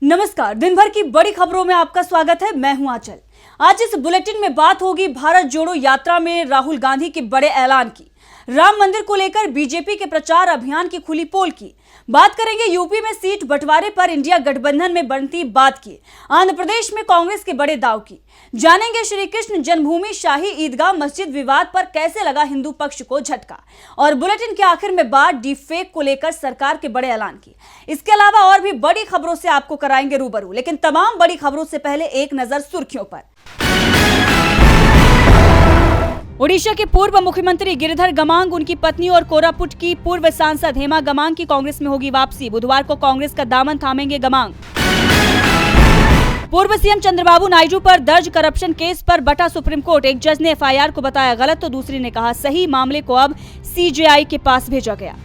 नमस्कार, दिन भर की बड़ी खबरों में आपका स्वागत है। मैं हूं आंचल। आज इस बुलेटिन में बात होगी भारत जोड़ो यात्रा में राहुल गांधी के बड़े ऐलान की, राम मंदिर को लेकर बीजेपी के प्रचार अभियान की खुली पोल की, बात करेंगे यूपी में सीट बंटवारे पर इंडिया गठबंधन में बनती बात की, आंध्र प्रदेश में कांग्रेस के बड़े दाव की, जानेंगे श्री कृष्ण जन्मभूमि शाही ईदगाह मस्जिद विवाद पर कैसे लगा हिंदू पक्ष को झटका, और बुलेटिन के आखिर में बात डीप फेक को लेकर सरकार के बड़े ऐलान की। इसके अलावा और भी बड़ी खबरों से आपको कराएंगे रूबरू, लेकिन तमाम बड़ी खबरों से पहले एक नजर सुर्खियों पर। ओडिशा के पूर्व मुख्यमंत्री गिरिधर गमांग, उनकी पत्नी और कोरापुट की पूर्व सांसद हेमा गमांग की कांग्रेस में होगी वापसी। बुधवार को कांग्रेस का दामन थामेंगे गमांग। पूर्व सीएम चंद्रबाबू नायडू पर दर्ज करप्शन केस पर बटा सुप्रीम कोर्ट। एक जज ने एफआईआर को बताया गलत तो दूसरी ने कहा सही। मामले को अब सीजेआई के पास भेजा गया।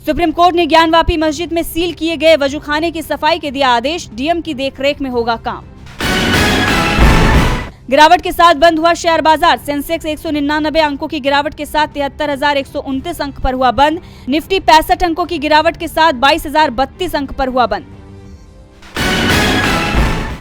सुप्रीम कोर्ट ने ज्ञानवापी मस्जिद में सील किए गए वजूखाने की सफाई के दिया आदेश। डीएम की देखरेख में होगा काम। गिरावट के साथ बंद हुआ शेयर बाजार। सेंसेक्स 199 अंकों की गिरावट के साथ 73,129 अंक पर हुआ बंद। निफ्टी 65 अंकों की गिरावट के साथ 22,032 अंक पर हुआ बंद।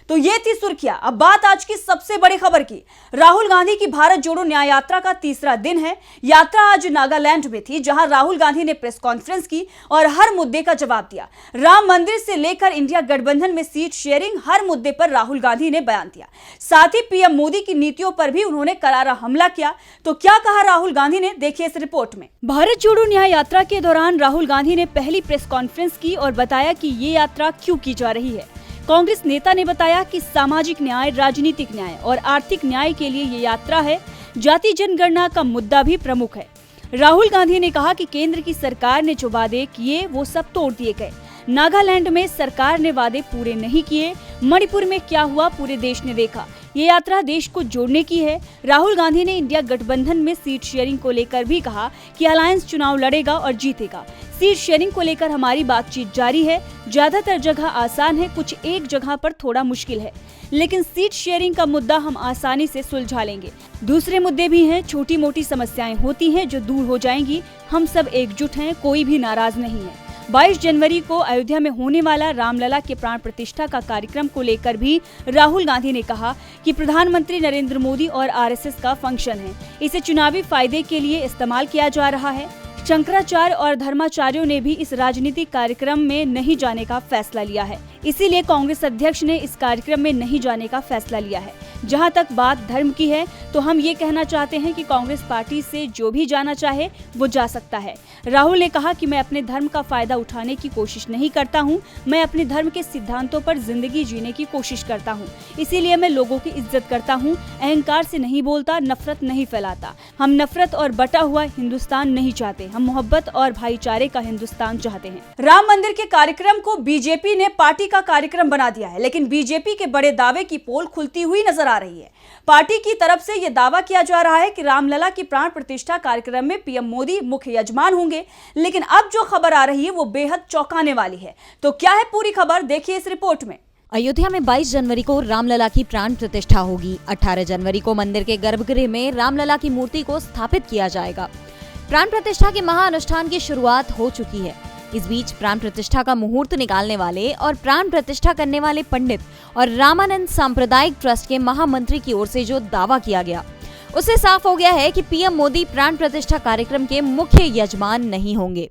तो ये थी सुर्खियां। अब बात आज की सबसे बड़ी खबर की। राहुल गांधी की भारत जोड़ो न्याय यात्रा का तीसरा दिन है। यात्रा आज नागालैंड में थी, जहां राहुल गांधी ने प्रेस कॉन्फ्रेंस की और हर मुद्दे का जवाब दिया। राम मंदिर से लेकर इंडिया गठबंधन में सीट शेयरिंग, हर मुद्दे पर राहुल गांधी ने बयान दिया। साथ ही पीएम मोदी की नीतियों पर भी उन्होंने करारा हमला किया। तो क्या कहा राहुल गांधी ने, देखिए इस रिपोर्ट में। भारत जोड़ो न्याय यात्रा के दौरान राहुल गांधी ने पहली प्रेस कॉन्फ्रेंस की और बताया कि ये यात्रा क्यों की जा रही है। कांग्रेस नेता ने बताया कि सामाजिक न्याय, राजनीतिक न्याय और आर्थिक न्याय के लिए ये यात्रा है। जाति जनगणना का मुद्दा भी प्रमुख है। राहुल गांधी ने कहा कि केंद्र की सरकार ने जो वादे किए वो सब तोड़ दिए गए। नागालैंड में सरकार ने वादे पूरे नहीं किए। मणिपुर में क्या हुआ पूरे देश ने देखा। ये यात्रा देश को जोड़ने की है। राहुल गांधी ने इंडिया गठबंधन में सीट शेयरिंग को लेकर भी कहा कि अलायंस चुनाव लड़ेगा और जीतेगा। सीट शेयरिंग को लेकर हमारी बातचीत जारी है। ज्यादातर जगह आसान है, कुछ एक जगह पर थोड़ा मुश्किल है, लेकिन सीट शेयरिंग का मुद्दा हम आसानी से सुलझा लेंगे। दूसरे मुद्दे भी हैं, छोटी मोटी समस्याएं होती हैं जो दूर हो जाएंगी। हम सब एकजुट हैं, कोई भी नाराज नहीं है। 22 जनवरी को अयोध्या में होने वाला रामलला के प्राण प्रतिष्ठा का कार्यक्रम को लेकर भी राहुल गांधी ने कहा कि प्रधानमंत्री नरेंद्र मोदी और आरएसएस का फंक्शन है, इसे चुनावी फायदे के लिए इस्तेमाल किया जा रहा है। शंकराचार्य और धर्माचार्यों ने भी इस राजनीतिक कार्यक्रम में नहीं जाने का फैसला लिया है, इसीलिए कांग्रेस अध्यक्ष ने इस कार्यक्रम में नहीं जाने का फैसला लिया है। जहां तक बात धर्म की है तो हम ये कहना चाहते हैं कि कांग्रेस पार्टी से जो भी जाना चाहे वो जा सकता है। राहुल ने कहा कि मैं अपने धर्म का फायदा उठाने की कोशिश नहीं करता हूं, मैं अपने धर्म के सिद्धांतों पर जिंदगी जीने की कोशिश करता हूं, इसीलिए मैं लोगों की इज्जत करता हूं, अहंकार से नहीं बोलता, नफरत नहीं फैलाता। हम नफरत और बटा हुआ हिंदुस्तान नहीं चाहते, हम मोहब्बत और भाईचारे का हिंदुस्तान चाहते हैं। राम मंदिर के कार्यक्रम को बीजेपी ने पार्टी का कार्यक्रम बना दिया है, लेकिन बीजेपी के बड़े दावे की पोल खुलती हुई नजर आ रही है। पार्टी की तरफ से यह दावा किया जा रहा है कि रामलला की प्राण प्रतिष्ठा कार्यक्रम में पीएम मोदी मुख्य यजमान होंगे, लेकिन अब जो खबर आ रही है वो बेहद चौंकाने वाली है। तो क्या है पूरी खबर, देखिए इस रिपोर्ट में। अयोध्या में 22 जनवरी को रामलला की प्राण प्रतिष्ठा होगी। 18 जनवरी को मंदिर के गर्भगृह में रामलला की मूर्ति को स्थापित किया जाएगा। प्राण प्रतिष्ठा के महाअनुष्ठान की शुरुआत हो चुकी है। इस बीच प्राण प्रतिष्ठा का मुहूर्त निकालने वाले और प्राण प्रतिष्ठा करने वाले पंडित और रामानंद सांप्रदायिक ट्रस्ट के महामंत्री की ओर से जो दावा किया गया, उससे साफ हो गया है कि पीएम मोदी प्राण प्रतिष्ठा कार्यक्रम के मुख्य यजमान नहीं होंगे।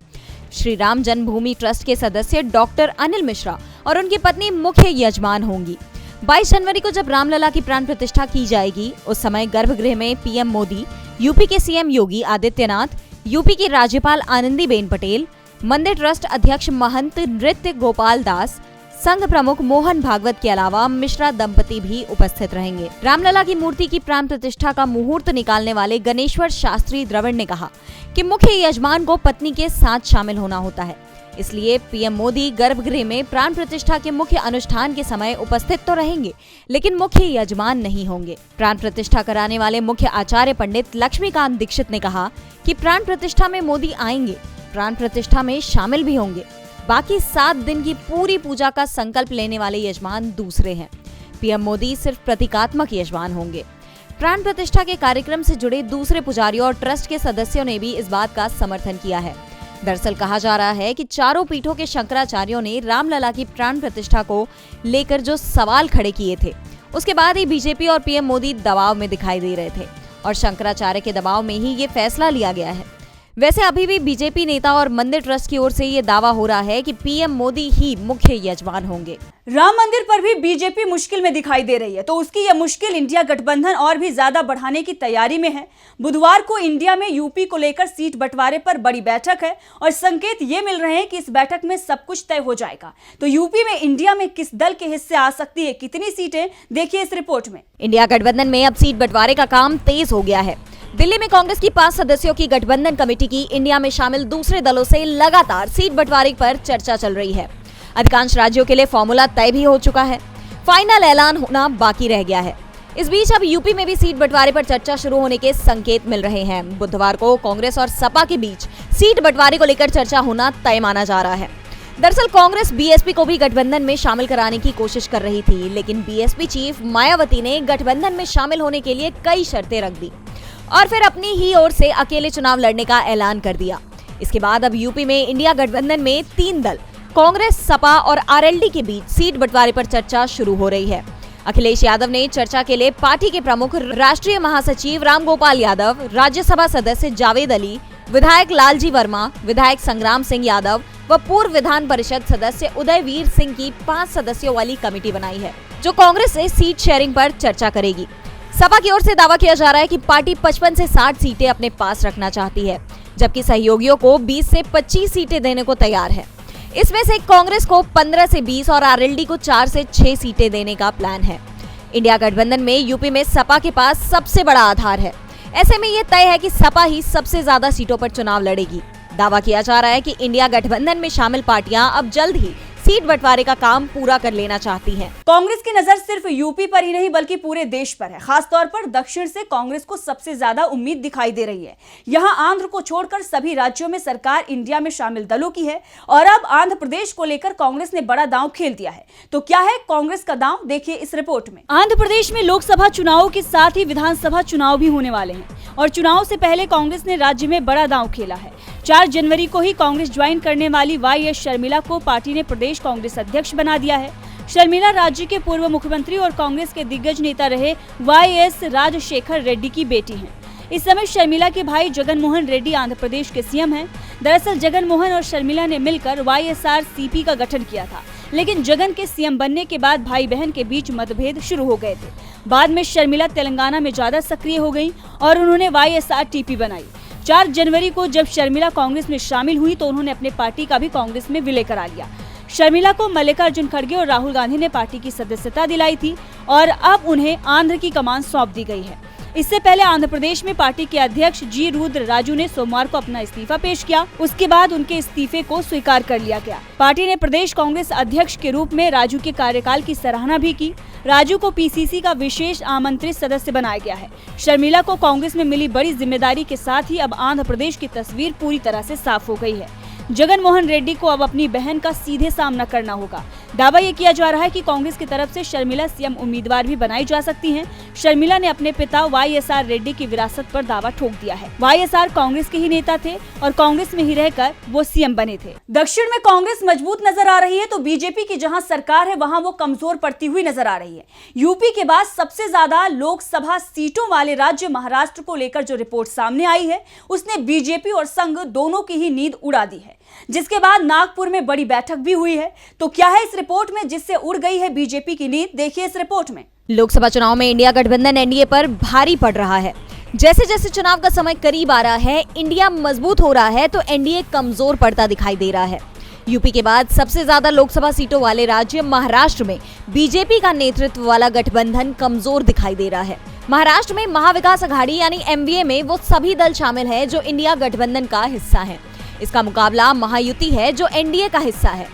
श्री राम जन्मभूमि ट्रस्ट के सदस्य डॉक्टर अनिल मिश्रा और उनकी पत्नी मुख्य यजमान होंगी। 22 जनवरी को जब रामलला की प्राण प्रतिष्ठा की जाएगी, उस समय गर्भगृह में पीएम मोदी, यूपी के सीएम योगी आदित्यनाथ, यूपी की राज्यपाल आनंदीबेन पटेल, मंदिर ट्रस्ट अध्यक्ष महंत नृत्य गोपाल दास, संघ प्रमुख मोहन भागवत के अलावा मिश्रा दंपति भी उपस्थित रहेंगे। रामलला की मूर्ति की प्राण प्रतिष्ठा का मुहूर्त निकालने वाले गणेश्वर शास्त्री द्रविड़ ने कहा कि मुख्य यजमान को पत्नी के साथ शामिल होना होता है, इसलिए पीएम मोदी गर्भगृह में प्राण प्रतिष्ठा के मुख्य अनुष्ठान के समय उपस्थित तो रहेंगे, लेकिन मुख्य यजमान नहीं होंगे। प्राण प्रतिष्ठा कराने वाले मुख्य आचार्य पंडित लक्ष्मीकांत दीक्षित ने कहा कि प्राण प्रतिष्ठा में मोदी आएंगे, प्राण प्रतिष्ठा में शामिल भी होंगे। बाकी 7 दिन की पूरी पूजा का संकल्प लेने वाले यजमान दूसरे हैं। पीएम मोदी सिर्फ प्रतीकात्मक यजमान होंगे। प्राण प्रतिष्ठा के कार्यक्रम से जुड़े दूसरे पुजारियों और ट्रस्ट के सदस्यों ने भी इस बात का समर्थन किया है। दरअसल कहा जा रहा है कि चारों पीठों के शंकराचार्यों ने रामलला की प्राण प्रतिष्ठा को लेकर जो सवाल खड़े किए थे, उसके बाद ही बीजेपी और पीएम मोदी दबाव में दिखाई दे रहे थे और शंकराचार्य के दबाव में ही ये फैसला लिया गया है। वैसे अभी भी बीजेपी नेता और मंदिर ट्रस्ट की ओर से ये दावा हो रहा है कि पीएम मोदी ही मुख्य यजमान होंगे। राम मंदिर पर भी बीजेपी मुश्किल में दिखाई दे रही है, तो उसकी यह मुश्किल इंडिया गठबंधन और भी ज्यादा बढ़ाने की तैयारी में है। बुधवार को इंडिया में यूपी को लेकर सीट बंटवारे पर बड़ी बैठक है और संकेत ये मिल रहे हैं कि इस बैठक में सब कुछ तय हो जाएगा। तो यूपी में इंडिया में किस दल के हिस्से आ सकती है, कितनी सीटें, देखिए इस रिपोर्ट में। इंडिया गठबंधन में अब सीट बंटवारे का काम तेज हो गया है। दिल्ली में कांग्रेस की 5 सदस्यों की गठबंधन कमेटी की इंडिया में शामिल दूसरे दलों से लगातार सीट बंटवारे पर चर्चा चल रही है। अधिकांश राज्यों के लिए फॉर्मूला तय भी हो चुका है, फाइनल ऐलान होना बाकी रह गया है। इस बीच अब यूपी में भी सीट बंटवारे पर चर्चा शुरू होने के संकेत मिल रहे हैं। बुधवार को कांग्रेस और सपा के बीच सीट बंटवारे को लेकर चर्चा होना तय माना जा रहा है। दरअसल कांग्रेस बीएसपी को भी गठबंधन में शामिल कराने की कोशिश कर रही थी, लेकिन बीएसपी चीफ मायावती ने गठबंधन में शामिल होने के लिए कई शर्तें रख दी और फिर अपनी ही ओर से अकेले चुनाव लड़ने का ऐलान कर दिया। इसके बाद अब यूपी में इंडिया गठबंधन में 3 दल कांग्रेस, सपा और आरएलडी के बीच सीट बंटवारे पर चर्चा शुरू हो रही है। अखिलेश यादव ने चर्चा के लिए पार्टी के प्रमुख राष्ट्रीय महासचिव रामगोपाल यादव, राज्यसभा सदस्य जावेद अली, विधायक लालजी वर्मा, विधायक संग्राम सिंह यादव व पूर्व विधान परिषद सदस्य उदयवीर सिंह की 5 सदस्यों वाली कमेटी बनाई है, जो कांग्रेस से सीट शेयरिंग पर चर्चा करेगी। सपा की ओर से दावा किया जा रहा है कि पार्टी 55 से 60 सीटें अपने पास रखना चाहती है, जबकि सहयोगियों को 20 से 25 सीटें देने को तैयार है। इसमें से कांग्रेस को 15 से 20 और आरएलडी को 4 से 6 सीटें देने का प्लान है। इंडिया गठबंधन में यूपी में सपा के पास सबसे बड़ा आधार है। ऐसे में ये तय है कि सपा ही सबसे ज्यादा सीटों पर चुनाव लड़ेगी। दावा किया जा रहा है कि इंडिया गठबंधन में शामिल पार्टियां अब जल्द ही सीट बंटवारे का काम पूरा कर लेना चाहती हैं। कांग्रेस की नजर सिर्फ यूपी पर ही नहीं बल्कि पूरे देश पर है। खासतौर पर दक्षिण से कांग्रेस को सबसे ज्यादा उम्मीद दिखाई दे रही है। यहां आंध्र को छोड़कर सभी राज्यों में सरकार इंडिया में शामिल दलों की है और अब आंध्र प्रदेश को लेकर कांग्रेस ने बड़ा दांव खेल दिया है। तो क्या है कांग्रेस का दांव, देखिए इस रिपोर्ट में। आंध्र प्रदेश में लोकसभा चुनावों के साथ ही विधानसभा चुनाव भी होने वाले हैं और चुनाव से पहले कांग्रेस ने राज्य में बड़ा दांव खेला है। 4 जनवरी को ही कांग्रेस ज्वाइन करने वाली वाईएस शर्मिला को पार्टी ने प्रदेश कांग्रेस अध्यक्ष बना दिया है। शर्मिला राज्य के पूर्व मुख्यमंत्री और कांग्रेस के दिग्गज नेता रहे वाईएस राजशेखर रेड्डी की बेटी हैं। इस समय शर्मिला के भाई जगन मोहन रेड्डी आंध्र प्रदेश के सीएम हैं। दरअसल जगन मोहन और शर्मिला ने मिलकर वाईएसआरसीपी का गठन किया था, लेकिन जगन के सीएम बनने के बाद भाई बहन के बीच मतभेद शुरू हो गए थे। बाद में शर्मिला तेलंगाना में ज्यादा सक्रिय हो गई और उन्होंने वाईएसआरटीपी बनाई। 4 जनवरी को जब शर्मिला कांग्रेस में शामिल हुई तो उन्होंने अपने पार्टी का भी कांग्रेस में विलय करा लिया। शर्मिला को मल्लिकार्जुन खड़गे और राहुल गांधी ने पार्टी की सदस्यता दिलाई थी और अब उन्हें आंध्र की कमान सौंप दी गई है। इससे पहले आंध्र प्रदेश में पार्टी के अध्यक्ष जी रुद्र राजू ने सोमवार को अपना इस्तीफा पेश किया। उसके बाद उनके इस्तीफे को स्वीकार कर लिया गया। पार्टी ने प्रदेश कांग्रेस अध्यक्ष के रूप में राजू के कार्यकाल की सराहना भी की। राजू को पीसीसी का विशेष आमंत्रित सदस्य बनाया गया है। शर्मिला को कांग्रेस में मिली बड़ी जिम्मेदारी के साथ ही अब आंध्र प्रदेश की तस्वीर पूरी तरह से साफ हो गई है। जगन मोहन रेड्डी को अब अपनी बहन का सीधे सामना करना होगा। दावा ये किया जा रहा है कि कांग्रेस की तरफ से शर्मिला सीएम उम्मीदवार भी बनाई जा सकती हैं। शर्मिला ने अपने पिता वाईएसआर रेड्डी की विरासत पर दावा ठोक दिया है। वाईएसआर कांग्रेस के ही नेता थे और कांग्रेस में ही रहकर वो सीएम बने थे। दक्षिण में कांग्रेस मजबूत नजर आ रही है तो बीजेपी की जहां सरकार है वहां वो कमजोर पड़ती हुई नजर आ रही है। यूपी के बाद सबसे ज्यादा लोकसभा सीटों वाले राज्य महाराष्ट्र को लेकर जो रिपोर्ट सामने आई है उसने बीजेपी और संघ दोनों की ही नींद उड़ा दी है, जिसके बाद नागपुर में बड़ी बैठक भी हुई है। तो क्या है इस रिपोर्ट में जिससे उड़ गई है बीजेपी की नींद, देखिए इस रिपोर्ट में। लोकसभा चुनाव में इंडिया गठबंधन एनडीए पर भारी पड़ रहा है। जैसे जैसे चुनाव का समय करीब आ रहा है, इंडिया मजबूत हो रहा है तो एनडीए कमजोर पड़ता दिखाई दे रहा है। यूपी के बाद सबसे ज्यादा लोकसभा सीटों वाले राज्य महाराष्ट्र में बीजेपी का नेतृत्व वाला गठबंधन कमजोर दिखाई दे रहा है। महाराष्ट्र में महाविकास अघाड़ी यानी एमवीए में वो सभी दल शामिल है जो इंडिया गठबंधन का हिस्सा है। इसका मुकाबला महायुति है जो एनडीए का हिस्सा है।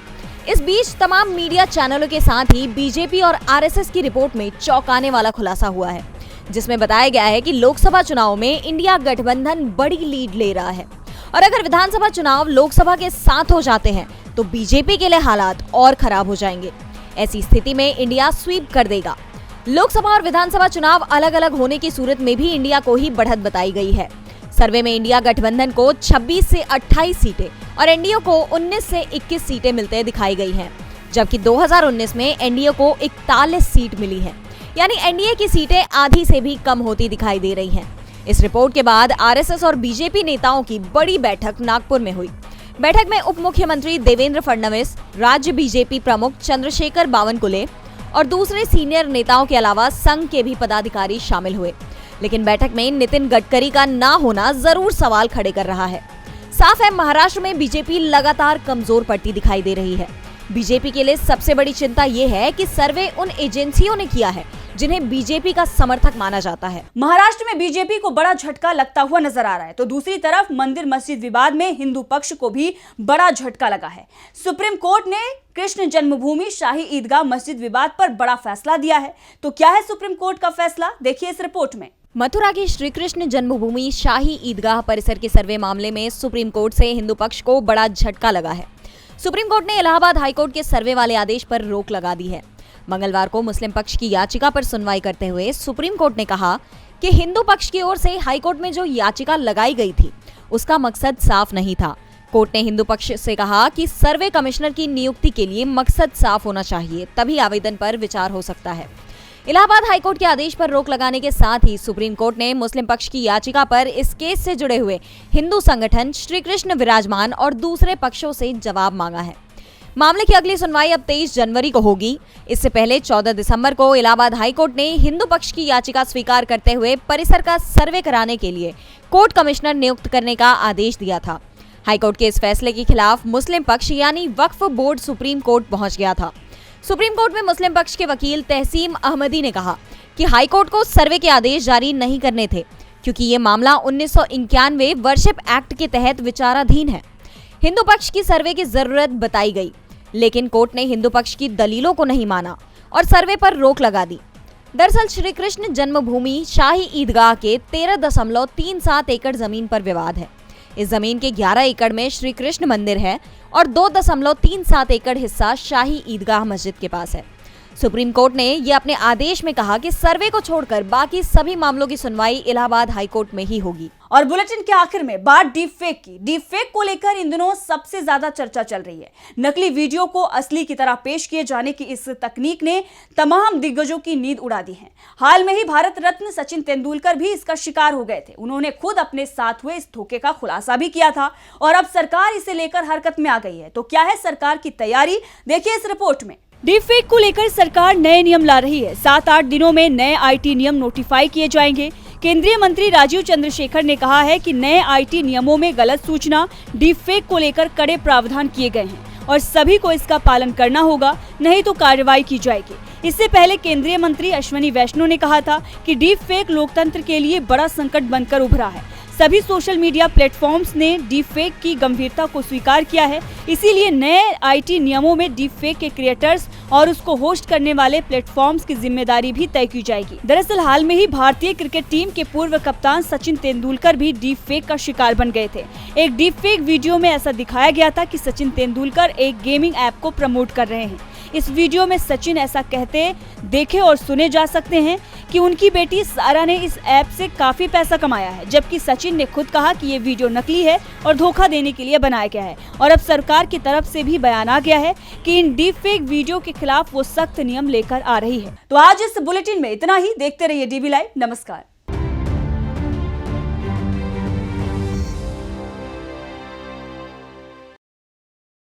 इस बीच तमाम मीडिया चैनलों के साथ ही बीजेपी और आरएसएस की रिपोर्ट में चौंकाने वाला खुलासा हुआ है, जिसमें बताया गया है कि लोकसभा चुनाव में इंडिया गठबंधन बड़ी लीड ले रहा है और अगर विधानसभा चुनाव लोकसभा के साथ हो जाते हैं तो बीजेपी के लिए हालात और खराब हो जाएंगे। ऐसी स्थिति में इंडिया स्वीप कर देगा। लोकसभा और विधानसभा चुनाव अलग अलग होने की सूरत में भी इंडिया को ही बढ़त बताई गई है। सर्वे में इंडिया गठबंधन को 26 से 28 सीटें और एनडीए को 19 से 21 सीटें मिलते दिखाई गई हैं, जबकि 2019 में एनडीए को 41 सीट मिली है, यानी एनडीए की सीटें आधी से भी कम होती दिखाई दे रही हैं। इस रिपोर्ट के बाद आरएसएस और बीजेपी नेताओं की बड़ी बैठक नागपुर में हुई। बैठक में उप मुख्यमंत्री देवेंद्र फडणवीस, राज्य बीजेपी प्रमुख चंद्रशेखर बावनकुले और दूसरे सीनियर नेताओं के अलावा संघ के भी पदाधिकारी शामिल हुए। लेकिन बैठक में नितिन गडकरी का ना होना जरूर सवाल खड़े कर रहा है। साफ है, महाराष्ट्र में बीजेपी लगातार कमजोर पड़ती दिखाई दे रही है। बीजेपी के लिए सबसे बड़ी चिंता ये है कि सर्वे उन एजेंसियों ने किया है जिन्हें बीजेपी का समर्थक माना जाता है। महाराष्ट्र में बीजेपी को बड़ा झटका लगता हुआ नजर आ रहा है, तो दूसरी तरफ मंदिर मस्जिद विवाद में हिंदू पक्ष को भी बड़ा झटका लगा है। सुप्रीम कोर्ट ने कृष्ण जन्मभूमि शाही ईदगाह मस्जिद विवाद पर बड़ा फैसला दिया है। तो क्या है सुप्रीम कोर्ट का फैसला, देखिए इस रिपोर्ट में। मथुरा की श्री कृष्ण जन्मभूमि शाही ईदगाह परिसर के सर्वे मामले में सुप्रीम कोर्ट से हिंदू पक्ष को बड़ा झटका लगा है। सुप्रीम कोर्ट ने इलाहाबाद हाईकोर्ट के सर्वे वाले आदेश पर रोक लगा दी है। मंगलवार को मुस्लिम पक्ष की याचिका पर सुनवाई करते हुए सुप्रीम कोर्ट ने कहा कि हिंदू पक्ष की ओर से हाईकोर्ट में जो याचिका लगाई गई थी उसका मकसद साफ नहीं था। कोर्ट ने हिंदू पक्ष से कहा कि सर्वे कमिश्नर की नियुक्ति के लिए मकसद साफ होना चाहिए, तभी आवेदन पर विचार हो सकता है। इलाहाबाद हाईकोर्ट के आदेश पर रोक लगाने के साथ ही सुप्रीम कोर्ट ने मुस्लिम पक्ष की याचिका पर इस केस से जुड़े हुए हिंदू संगठन श्री कृष्ण विराजमान और दूसरे पक्षों से जवाब मांगा है। मामले की अगली सुनवाई अब 23 जनवरी को होगी। इससे पहले 14 दिसंबर को इलाहाबाद हाईकोर्ट ने हिंदू पक्ष की याचिका स्वीकार करते हुए परिसर का सर्वे कराने के लिए कोर्ट कमिश्नर नियुक्त करने का आदेश दिया था। हाईकोर्ट के इस फैसले के खिलाफ मुस्लिम पक्ष यानी वक्फ बोर्ड सुप्रीम कोर्ट पहुंच गया था। सुप्रीम कोर्ट में मुस्लिम पक्ष के वकील तहसीम अहमदी ने कहा कि हाईकोर्ट को सर्वे के आदेश जारी नहीं करने थे, क्योंकि ये मामला 1991 वर्शिप एक्ट के तहत विचाराधीन है। हिंदू पक्ष की सर्वे की जरूरत बताई गई, लेकिन कोर्ट ने हिंदू पक्ष की दलीलों को नहीं माना और सर्वे पर रोक लगा दी। दरअसल श्री कृष्ण जन्मभूमि शाही ईदगाह के 13.37 एकड़ जमीन पर विवाद है। इस जमीन के 11 एकड़ में श्री कृष्ण मंदिर है और 2.37 एकड़ हिस्सा शाही ईदगाह मस्जिद के पास है। सुप्रीम कोर्ट ने ये अपने आदेश में कहा कि सर्वे को छोड़कर बाकी सभी मामलों की सुनवाई इलाहाबाद हाईकोर्ट में ही होगी। और बुलेटिन के आखिर में बात डीप फेक की। डीप फेक को लेकर इन दिनों सबसे ज्यादा चर्चा चल रही है। नकली वीडियो को असली की तरह पेश किए जाने की इस तकनीक ने तमाम दिग्गजों की नींद उड़ा दी है। हाल में ही भारत रत्न सचिन तेंदुलकर भी इसका शिकार हो गए थे। उन्होंने खुद अपने साथ हुए इस धोखे का खुलासा भी किया था और अब सरकार इसे लेकर हरकत में आ गई है। तो क्या है सरकार की तैयारी, देखिए इस रिपोर्ट में। डीप फेक को लेकर सरकार नए नियम ला रही है। 7-8 दिनों में नए आईटी नियम नोटिफाई किए जाएंगे। केंद्रीय मंत्री राजीव चंद्रशेखर ने कहा है कि नए आईटी नियमों में गलत सूचना, डीप फेक को लेकर कड़े प्रावधान किए गए हैं और सभी को इसका पालन करना होगा, नहीं तो कार्रवाई की जाएगी। इससे पहले केंद्रीय मंत्री अश्विनी वैष्णव ने कहा था कि डीप फेक लोकतंत्र के लिए बड़ा संकट बनकर उभरा है। सभी सोशल मीडिया प्लेटफॉर्म्स ने डीप फेक की गंभीरता को स्वीकार किया है। इसीलिए नए आईटी नियमों में डीप फेक के क्रिएटर्स और उसको होस्ट करने वाले प्लेटफॉर्म्स की जिम्मेदारी भी तय की जाएगी। दरअसल हाल में ही भारतीय क्रिकेट टीम के पूर्व कप्तान सचिन तेंदुलकर भी डीप फेक का शिकार बन गए थे। एक डीप फेक वीडियो में ऐसा दिखाया गया था कि सचिन तेंदुलकर एक गेमिंग ऐप को प्रमोट कर रहे हैं। इस वीडियो में सचिन ऐसा कहते देखे और सुने जा सकते हैं कि उनकी बेटी सारा ने इस ऐप से काफी पैसा कमाया है, जबकि सचिन ने खुद कहा कि ये वीडियो नकली है और धोखा देने के लिए बनाया गया है। और अब सरकार की तरफ से भी बयान आ गया है कि इन डीप फेक वीडियो के खिलाफ वो सख्त नियम लेकर आ रही है। तो आज इस बुलेटिन में इतना ही। देखते रहिए डीबी लाइव। नमस्कार।